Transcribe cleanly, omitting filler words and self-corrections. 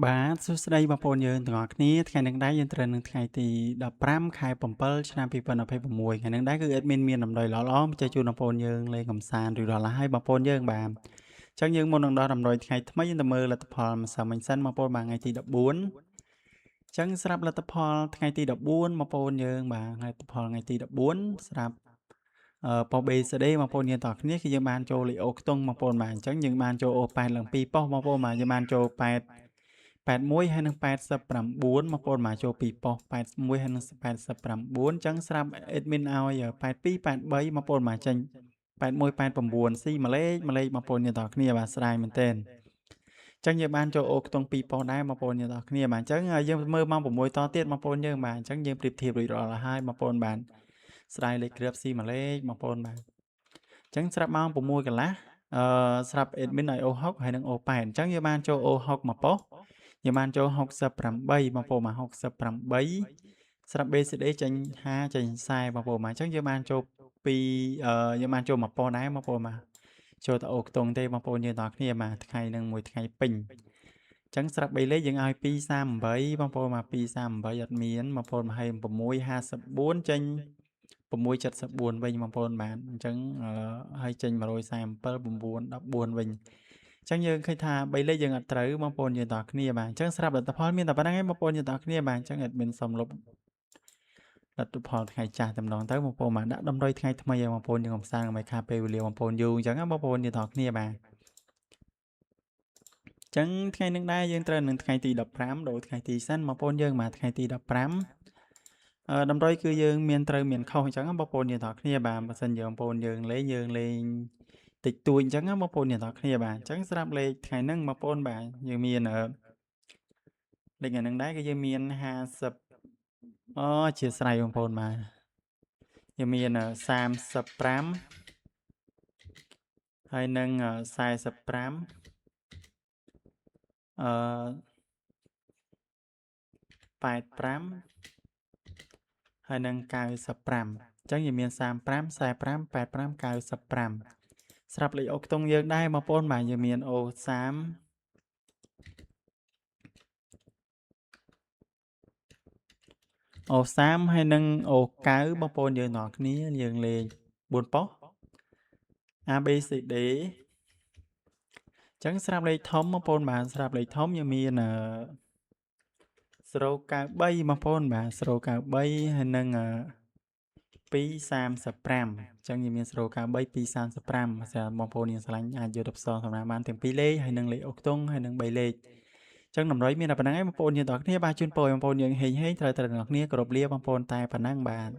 បាទសួស្តីបងប្អូនយើងទាំងអស់គ្នាថ្ងៃនេះដែរយើងត្រូវនឹងថ្ងៃទី15ខែ7ឆ្នាំ2026ថ្ងៃនេះដែរគឺ admin មានដំណោយល្អៗមកជូនបងប្អូនយើងលេងកំសាន្តរួចរាល់ហើយបងប្អូនយើងបាទអញ្ចឹងយើងមុននឹងដល់ដំណោយថ្ងៃថ្មីយើងទៅមើលលទ្ធផលម្សិលមិញសិនបងប្អូនបាទថ្ងៃទី14អញ្ចឹងស្រាប់លទ្ធផលថ្ងៃទី14បងប្អូនយើងបាទលទ្ធផលថ្ងៃទី14ស្រាប់ប៉ុស BCD បងប្អូនយើងទាំងអស់គ្នាគឺយើងបានចូលលេខអូខ្ទង់បងប្អូនបាទអញ្ចឹងយើងបានចូលអូ8ឡើង2ប៉ុសបងប្អូនបាទយើងបានចូល81ហើយនឹង89បងប្អូនមកចូល2ប៉ុស81ហើយនឹង89អញ្ចឹងស្រាប់ admin ឲ្យ82 83បងប្អូនមកចេញ81 89ស៊ីមួយលេខបងប្អូនយើងទាំងគ្នាបាទស្រាយមែនទែនអញ្ចឹងយើងបានចូលអូខ្ទង់2ប៉ុសដែរបងប្អូនយើងទាំងគ្នាបាទអញ្ចឹងយើងមើលម៉ោង6តទៀតបងប្អូនយើងបាទអញ្ចឹងយើងប្រៀបធៀបរួចរាល់ហើយបងប្អូនបាទស្រាយលេខគ្រឿបស៊ីមួយលេខបងប្អូនបាទអញ្ចឹងស្រាប់ម៉ោង6កន្លះស្រាប់ admin ឲ្យអូ6ហើយនឹងអូ8អញ្ចឹងយើងបានចូលអូ6មួយប៉ុសយើងបានចូល68បងប្អូនមក68ស្រាប់ BCD ចេញ50ចេញ40បងប្អូនមកអញ្ចឹងយើងបានចូលយើងបានចូលមួយប៉ុសដែរបងប្អូនមកចូលទៅអូខ្ទង់ទេបងប្អូនយើងទាំងគ្នាមកថ្ងៃនឹងមួយថ្ងៃពេញអញ្ចឹងស្រាប់3លេខយើងឲ្យ238បងប្អូនមក238អត់មានបងប្អូនមកឲ្យ654ចេញ674វិញបងប្អូនបាទអញ្ចឹងហើយចេញ147 914វិញអញ្ចឹងយើងឃើញថា3លេខយើងអត់ត្រូវបងប្អូនយើងទាំងគ្នាបាទអញ្ចឹងស្រាប់លទ្ធផលមានតែប៉ុណ្្នឹងឯងបងប្អូនយើងទាំងគ្នាបាទអញ្ចឹង admin សុំលុបលទ្ធផលថ្ងៃចាស់តែម្ដងទៅបងប្អូនបាទដាក់តម្រុយថ្ងៃថ្មីឲ្យបងប្អូនយើងកំសាន្តកុំឲ្យខាតពេលវេលាបងប្អូនយូរអញ្ចឹងណាបងប្អូនយើងទាំងគ្នាបាទចឹងថ្ងៃនឹងដែរយើងត្រូវនឹងថ្ងៃទី15ដូចថ្ងៃទីសិនបងប្អូនយើងបាទថ្ងៃទី15តម្រុយគឺយើងមានត្រូវមានខុសអញ្ចឹងបងប្អូនយើងទាំងគ្នាបាទបើសិនយើងបងប្អូនយើងលេងតិចតួចអញ្ចឹងបងប្អូនយើងទាំងគ្នាបាទអញ្ចឹងស្រាប់លេខថ្ងៃហ្នឹងបងប្អូនបាទយើងមានលេខថ្ងៃហ្នឹងដែរគឺយើងមាន50អូអធិស្ឋានបងប្អូនបាទយើងមាន35ហើយនឹង45អឺ85ហើយនឹង95អញ្ចឹងយើងមាន35 45 85 95ស្រាប់លេខអូខ្ទង់យើងដែរបងប្អូនបាទយើងមានអូ30អូ30ហើយនឹងអូ9បងប្អូនយើងទាំងគ្នាយើងលេង4ប៉ុស ABCD អញ្ចឹងស្រាប់លេខធំបងប្អូនបាទស្រាប់លេខធំយើងមាន093បងប្អូនបាទ093ហើយនឹង235អញ្ចឹងយើងមាន093 235សម្រាប់បងប្អូនយើងឆ្លាញ់អាចយកទៅផ្សំសម្រាប់បានទាំង2លេខហើយនឹងលេខអូខ្ទង់ហើយនឹង3លេខអញ្ចឹងតម្រុយមានតែប៉ុណ្្នឹងឯងបងប្អូនយើងទាំងគ្នាបាទជូនពរបងប្អូនយើងហេងត្រូវទាំងអស់គ្នាគោរពលាបងប្អូនតែប៉ុណ្ណឹងបាទ